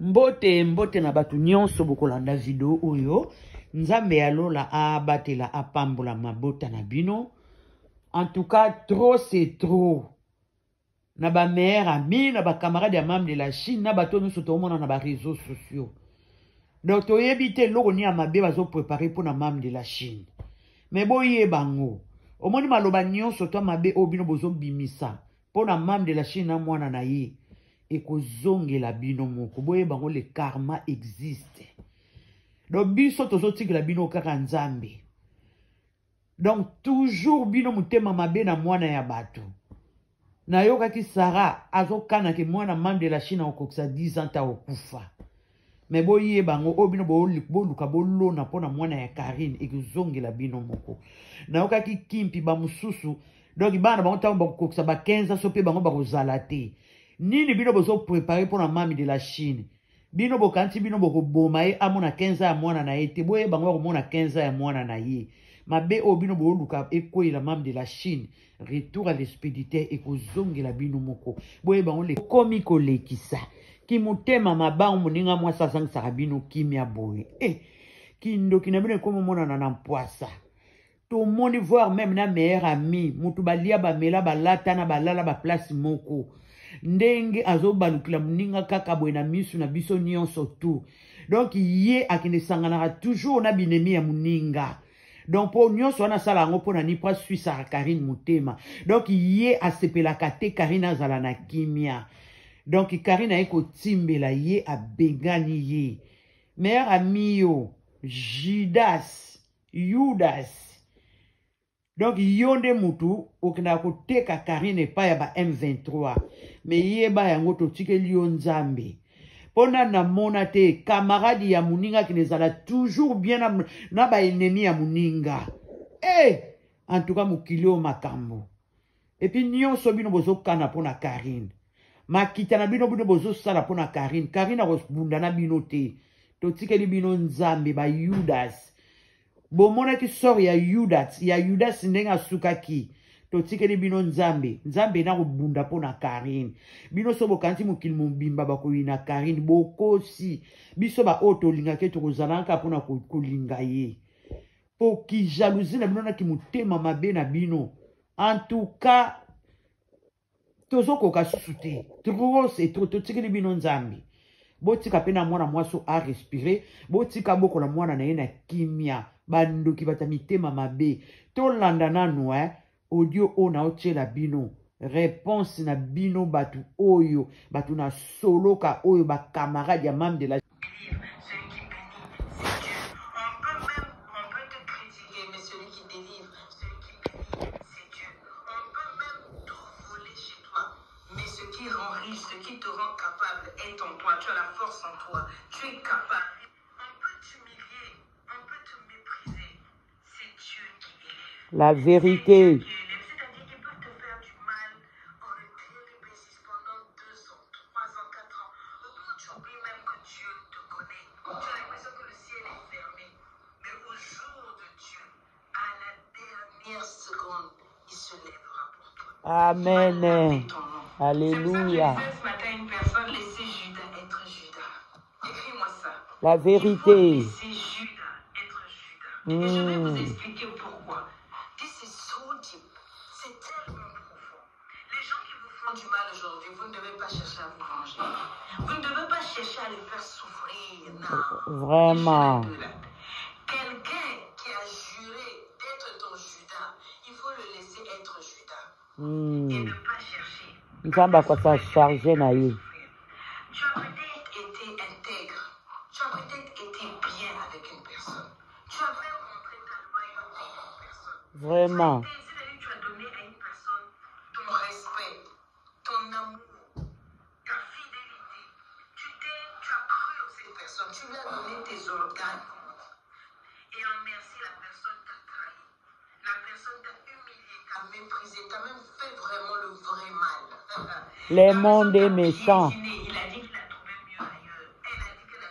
Mbote na batu nyonso bokolanda video oyo. Nzambe alola abatela apambola mabota na bino. En tout cas, trop c'est trop. Na ba meilleurs amis, na ba camarades ya membres de la Chine, na bato nous sotomona na ba réseaux sociaux. Donc to yebite loko ni amabe bazo préparer pour na membre de la Chine. Mais boye bango. Omoni maloba nyonso to mabe obino bozo bimisa. Pour na membre de la Chine na mwana na ye. Et kozongela bino moko. Boye bango le karma existe. Donc biso tozo tigela bino kaka nzambe. Donc toujours bino mutema mabe na mwana ya bato. Na yoka ki Sarah azokana ke mwana membre de la Chine okokisa 10 ans ta okufa. Mais boye bango obino boluka bolona pona mwana ya Karine ekozongela bino moko. Na yoka ki kimpi ba mususu donc bana bango ta okokisa ba 15 ans so pe bango bakozala te. Nini bino bozo préparer pour la membre de la Chine. Bino bokanti bino bokoboma ye amona 15 ans ya mwana na ye te boye bango komona 15 ans ya mwana na ye. Mabe obino boluka ekoi la membre de la Chine. Retour à l'expéditeur et kozongela bino moko. Boye bango le komi kolekisa. Ki mutema mabango moninga mwasa sang sarabino kimia boye. Kindo kinabino komo mona na mpoasa. Tout le monde voir même na meilleur ami. Mutu balia ba mela balata na balala ba place moko. Ndenge azo balukila moninga kaka boye na misu na biso nyonso tu. Donc ye akine sangana toujours na binemi ya moninga. Donc pour nyonso wana sala ngo pona ni pas Suisse à Karine Mutema. Donc ye asepela kate Karine azala na kimia. Donc Karine a eko timbela ye a bengani ye. Meilleur ami yo Judas. Donc yonde mutu okina koteka Karine pa ya ba M23. Mais ye ba yango to tike lion nzambe. Pona na mona te camarade ya muninga qui les a toujours bien na ba ennemi ya muninga. En tout cas mukilio makambo. Et puis nyonso bino bozo kana pona Karine. Makita na bino bozo sala pona Karine. Karine a bunda na bino te. To tike li bino nzambe ba Judas. Bo mona ki sort ya Judas ndenga sukaki. To tike li bino nzambe. Nzambe na bunda pona Karine. Bino sobo kanti mukili mbimba bako ina Karine. Boko si. Biso ba oto linga ke to kozalanga pona kolinga ye. Po ki jalousie na bino na ki mutema mabe na bino. En tout cas, tozo koka susute. Trop c'est trop. To tike li bino nzambe. Botika pena mwana mwaso a respirer. Botika boko la mwana na ye na kimia. Bando ki bata mitema mabe. To landa nanu audio o na oche la bino. Réponse na bino batu oyo. Batu na solo ka oyo ba camarade ya membre de la... Celui qui bénit, c'est Dieu. On peut te critiquer, mais celui qui délivre, celui qui bénit, c'est Dieu. On peut même tout voler chez toi, mais ce qui rend riche, ce qui te rend capable est en toi. Tu as la force en toi. Tu es capable. On peut t'humilier, on peut te mépriser. C'est Dieu qui élève. La vérité. C'est-à-dire qu'ils peuvent te faire du mal en retrait persiste pendant 2 ans, 3 ans, 4 ans. Au bout, tu oublies même que Dieu te connaît. Tu as l'impression que le ciel est fermé. Mais au jour de Dieu, à la dernière seconde, il se lèvera pour toi. Amen. Il va laver ton nom. Alléluia. C'est pour ça que je disais ce matin à une personne, laissez Judas être Judas. Écris-moi ça. La vérité. Il faut laisser Judas être Judas. Et je vais vous expliquer pourquoi. This is so deep. C'est tellement profond. Les gens qui vous font du mal aujourd'hui, vous ne devez pas chercher à vous venger. Vous ne devez pas chercher à les faire souffrir. Non. Vraiment. Quelqu'un qui a juré d'être ton Judas, il faut le laisser être Judas. Et ne pas chercher. Nzamba kwa sa charge na ye. Tu as peut-être été intègre. Tu as peut-être été bien avec une personne. Tu as même montré ta loyauté à une personne. Vraiment. C'est-à-dire que tu as donné à une personne ton respect, ton amour, ta fidélité. Tu as cru en cette personne. Tu lui as donné tes organes. Et en merci, la personne t'a trahi. La personne t'a humilié, t'a méprisé, t'a même fait vraiment le vrai mal. Le monde est méchant. Il a dit qu'il a trouvé mieux ailleurs. Elle a dit qu'elle a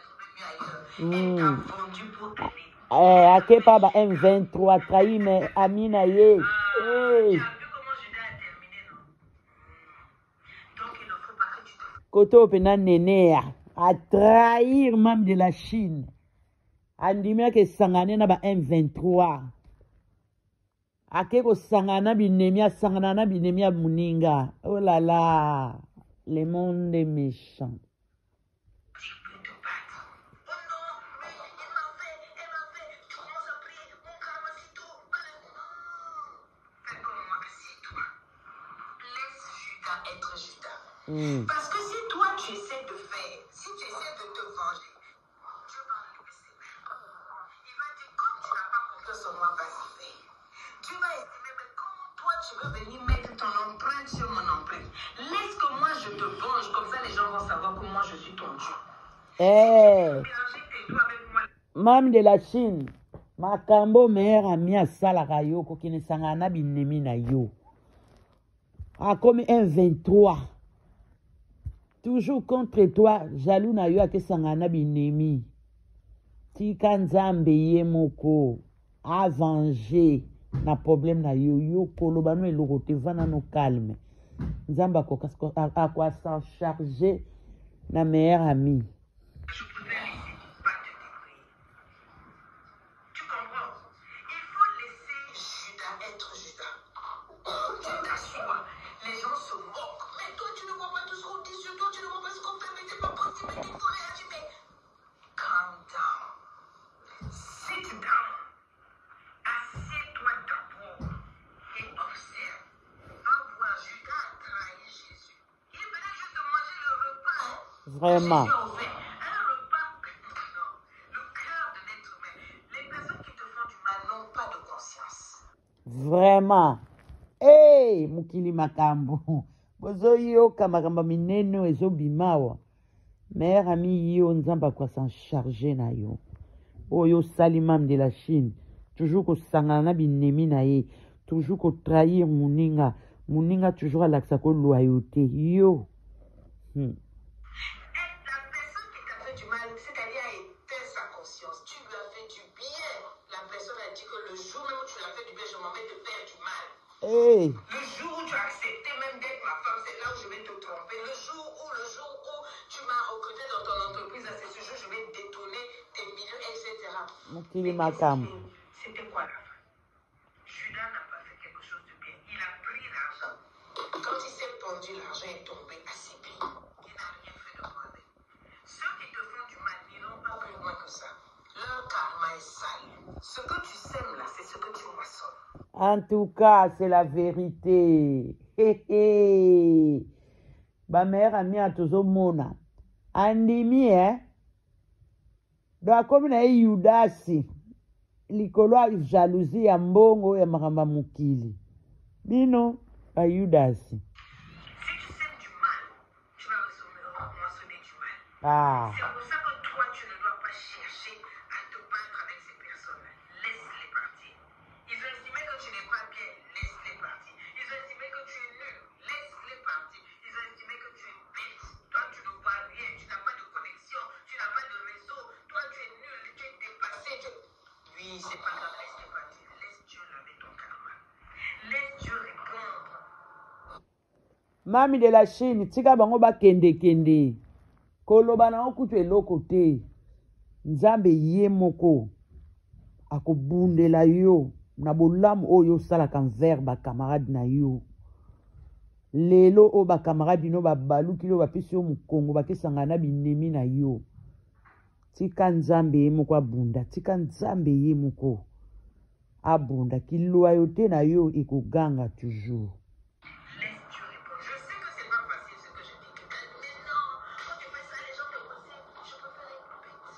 trouvé mieux ailleurs. Elle t'a vendu pour aller. Akepa ba M23 trahi mais Amina ye. Tu as vu comment Judas a terminé, non? Donc il ne faut pas que tu te... Koto pena nenea. à trahir même de la Chine. Andimia ke sangane na ba M23. Ake ko sangana binemia sangana binemia muninga. Oh là là, le monde est méchant. Parce que si toi tu essaies de faire, si tu essaies de te venger, Dieu va le laisser. Il va dire, comme tu n'as pas confiance en moi, vas-y faire. Dieu va estimer, mais comment toi tu veux venir mettre ton empreinte sur mon empreinte? Laisse que moi je te venge, comme ça les gens vont savoir que moi je suis ton Dieu. Mam de la Chine, makambo meilleur ami à Salakayo, kokine sangana binemi na yo. A comme un 23. Toujours contre toi, jaloux na yo ake sangana binemi. Tika nzambe ye moko, a venger na problème na yo. Yo koloba no eloko te vana no calme. Nzamba a quoi s'en charger na meilleur ami. Je préfère laisser pas te détruire. Tu comprends? Il faut laisser Judas être Judas. Tu t'assois, les gens se moquent. Mais toi, tu ne vois pas tout ce qu'on dit sur toi, tu ne vois pas ce qu'on fait, mais c'est pas possible, mais il faut réagir. Mais calm down. Sit down. Assieds-toi d'abord et observe. Va voir, Judas a trahi Jésus. Il venait juste de manger le repas. Vraiment. Jésus a offert. Un repas, non. Le cœur de l'être humain. Les personnes qui te font du mal n'ont pas de conscience. Vraiment. Hey, mukili makambo. Bozo yoka makamba mineno ezo bimawa. Mère ami yo nzamba kwa s'en charger na yo. Oyo salimam de la Chine. Toujours ko sangana binemi na ye. Toujours ko trahir muninga. Muninga toujours à l'accès ko loyauté. Yo. La personne qui t'a fait du mal, c'est-à-dire a éteint sa conscience. Tu lui as fait du bien. La personne a dit que le jour même où tu l'as fait du bien, je m'en vais te faire du mal. Hey. Le jour où tu as accepté même d'être ma femme, c'est là où je vais te tromper. Le jour où tu m'as recruté dans ton entreprise, à ce jour, je vais détourner tes millions, etc. Mukili makambo. C'était quoi la fin? Judas n'a pas fait quelque chose de bien. Il a pris l'argent. Quand il s'est pendu, l'argent est tombé à ses pieds. Il n'a rien fait de mauvais. Ceux qui te font du mal n'iront pas plus loin que ça. Leur karma est sale. Ce que tu sèmes là, c'est ce que tu moissonnes. En tout cas, c'est la vérité. Hé hé. Ba mère ami atozo mona. Andimi do akomi na Yudasi. Likolo a jalousie ya mbongo ya makamba mukili. Bino ba Yudasi. Si tu sèmes du mal, tu vas moissonner du mal. Ah. C'est pour ça que toi, tu ne dois pas chercher à te battre avec ces personnes. Laisse-les partir. Ils ont estimé que tu n'es pas bien. Laisse-les partir. Ils ont estimé que tu es nul. Laisse-les partir. Ils ont estimé que tu es bête. Toi, tu ne vois rien. Tu n'as pas de connexion. Tu n'as pas de réseau. Toi, tu es nul. Tu es dépassé. Oui, c'est pas grave. Laisse-les partir. Laisse Dieu laver ton karma. Laisse Dieu répondre. Mami de la Chine, tika bango ba kende. Koloba na okutu eloko te. Nzambe ye moko. Akobundela yo. Na bolamu oyo salaka envers ba camarade na yo. Lelo o ba camarade no ba baluki lo ba pisi yo mukongo ba kesangana binemi na yo. Tika nzambe ye moko abunda. Tika nzambe ye moko abunda. Ki loyauté na yo ekoganga toujours. Laisse Dieu répondre. Je sais que c'est pas facile ce que je dis. Mais non, quand tu fais ça, les gens te conseillent. Je préfère être bête.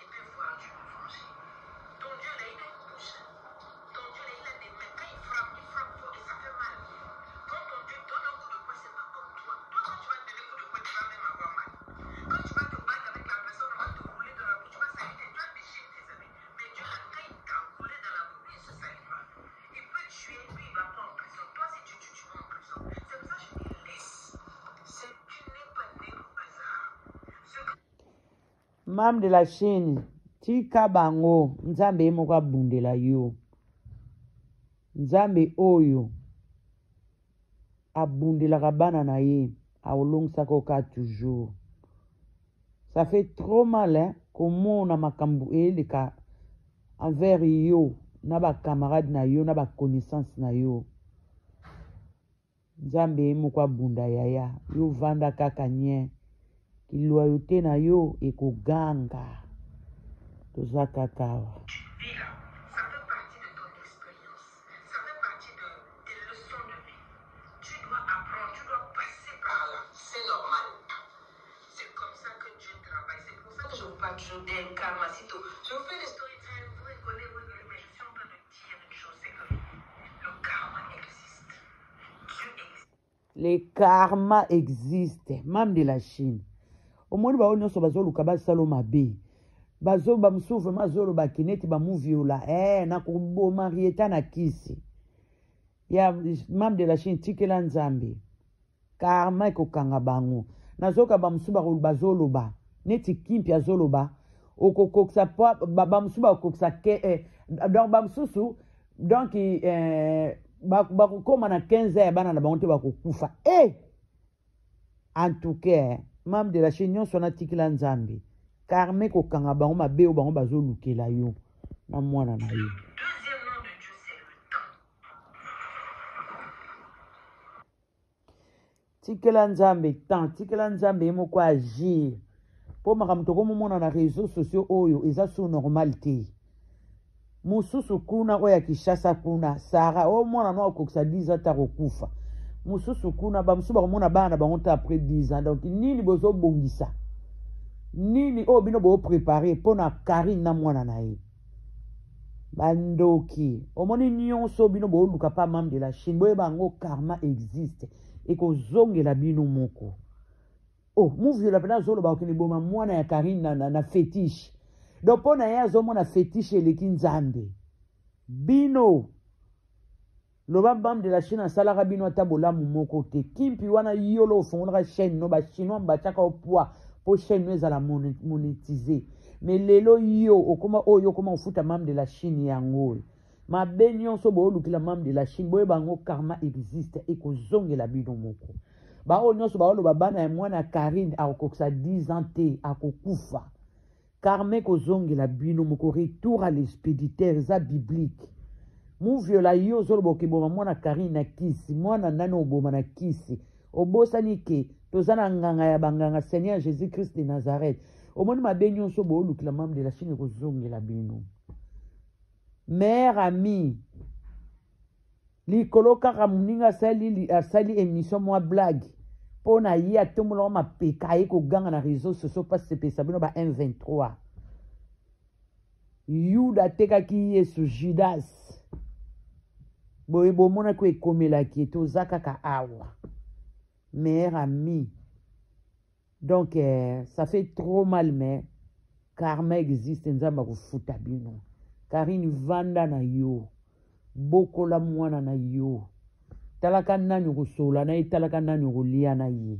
Et puis voir Dieu me venger. Ton Dieu là, il a une bouche. Ton Dieu là, il a des mains. Quand il frappe fort et ça fait mal. Quand ton Dieu donne un coup de poing, c'est pas comme toi. Toi, quand tu vas te donner un coup de poing, tu vas même avoir mal. Quand tu vas te battre avec la personne, on va te rouler dans la boue. Tu vas s'arrêter. Tu vas déchirer tes amis. Mais Dieu là, quand il t'a roulé dans la boue, il ne se salit pas. Il peut tuer, lui, il va pas en prison. Toi, si tu tues, tu vas en prison. C'est pour ça que je dis laisse. Tu n'es pas né au hasard. Mam de la Chine, tika bango, nzambe ye moko abundela yo. Nzambe oyo abundelaka bana na ye, aolongisaka oka toujours. Ça fait trop mal, hein, comment on a makambu et les cas envers yo, na ba camarade na yo, na ba connaissance na yo. Nzambe mukwa bunda yaya, yo vanda kaka nye, ki loyauté na yo ekoganga. Toza kakawa. Ça fait partie de ton expérience. Ça fait partie de tes leçons de vie. Tu dois apprendre, tu dois passer par là. C'est normal. C'est comme ça que Dieu travaille. C'est pour ça que je vous parle toujours d'un karma. Je vous fais des story time, vous rigolez, mais je suis en train de dire une chose, c'est que le karma existe. Dieu existe. Les karma existent, même de la Chine. Au moins, on a sur bazolo kaba saloma be. Bazo ba msuve mazolo ba kineti ba muviola. Na kubo marieta na kisi. Ya même de la Chine tikela nzambe. Karma iko kanga bango. Nazoka ba msuba bazolo ba. Neti kimpi azolo ba. Okokoksa pa ba msuba okoksa ke donc ba msusu donc ba koma na 15 ya bana na bango te ba kokufa. En tout cas, même de la Chine son atikela nzambe. Karme ko kanga bango mabe o bango bazo lukela yo na mwana na yo. Deuxième nom de Dieu, c'est le temps. Tikela nzambe temps, tikela nzambe moko agir. Po makamto ko mona na réseaux sociaux oyo eza so normalité. Mususu kuna oya Kishasa kuna Sara o mona no akokisa 10 ans ta kokufa. Mususu kuna ba musuba ko mona bana bango ta après 10 ans. Donc nini bozo bongisa? Nini bino bo préparer pour na Karine na mwana na ye. Bandoki. Omoni nyonso bino bo luka pa membre de la Chine. Boye bango karma existe. Et ko zonge la bino moko. Mouvi la pena zolo ba okini boma mwana ya Karine na fétiche. Donc pona ya zo mona fétiche eleki nzambe. Bino. Loba membre de la Chine en salara bino atabola moko te. Kimpi wana yolo fondra chaîne no ba chinois mbachaka au poids. Pour chaîne nous à la monétiser. Mais lelo yo okoma yo comment futa membre de la Chine yango. Ma benyon so bo lukila membre de la Chine boye bango karma existe et ko zonge la bino moko. Ba o nyonso ba lo babana ya mwana Karine akoksa 10 ans te akokufa. Karma ko zonge la bino moko retour à l'expéditeur za biblique. Mu viola yo zo bo ke bo mwana Karine na kisi mwana nano bo na kisi. Obosani ke tozana nganga ya banganga Seigneur Jésus-Christ de Nazareth. Au moins ma benyon so bo lukila membre de la Chine ko zonge la bino. Mère ami. Li koloka ramuninga sali émission moi blague. Pona yi atomulo ma peka ko ganga na réseaux sociaux pas se pesa bino ba 123. Yuda teka ki Yesu Judas. Boye bo mona ko ekomela ki to zakaka awa. Mère amie. Donc, ça fait trop mal, mais karma existe. Nzamba kufuta bino. Karine vanda na yo. Boko la mwana na yo. Talaka nani kusola na talaka nani kulia na ye.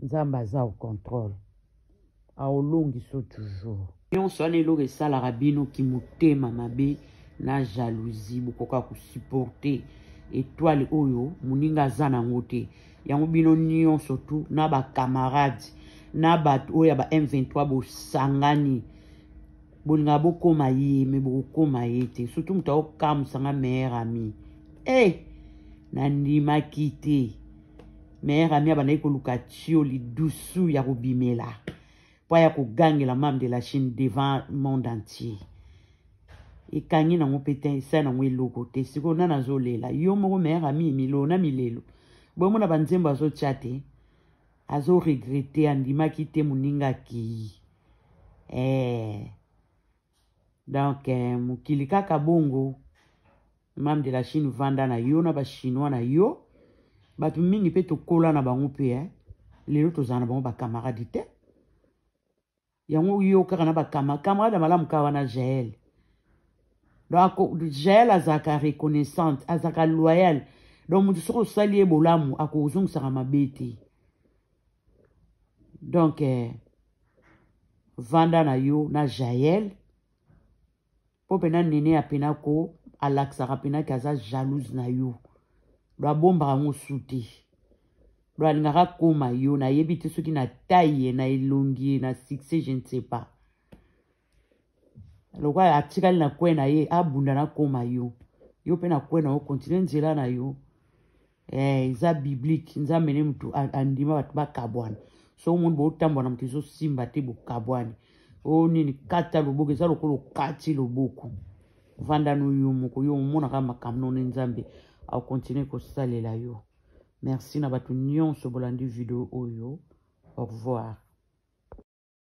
Nzamba za au contrôle. Aolongi so toujours. Yon sone lo resala rabino ki mutema mabe na jalousie bukoka ku supporter étoile oyo muninga zana ngote. Yango bino nyon surtout na ba camarades na bat oya ba M23 bo sangani bolinga bokoma ye me bokoma ye te surtout muta okam sanga meilleur ami na ndima kite meilleur ami abana ikoluka tioli dusu ya kobimela po ya kogangela membre de la Chine devant monde entier ekangi nango pete sa nango eloko te siko nana zolela yo moko meilleur ami milo na milelo bon mona banzembo azo chate azo regretter andima kite muninga ki donc mukili kaka bongo membre de la Chine vanda na yo na ba chinois na yo batu mingi pe to kola na bango pe lelo tozana bango ba camarade te yango yo kaka na ba camarade malamu ka wana Jaël donc Jaël azaka reconnaissante azaka loyal. Donc, nous sommes saliés bolamu à cause de ça mabete. Donc, vanda na yo na Jaël. Po pena nene apena ko alaxa apena kaza jalouse na yo. La bomba a mon souté. balingaka koma yo nayebi te soki na taille na elongi na succès je ne sais pas lokwa atikali na kwe na ye abunda na koma yo pe na kwe na yo continue nzela na yo eza biblique nzambe ne mutu andima batu bakabwana so mundu botambo na mutu simba te bokabwani o nini kata loboko eza lokolo kati loboko vanda no yo moko yo monaka makambo no nzambe akontinue kosalela yo. Merci na batu nyonso bolandi video oyo. Au revoir.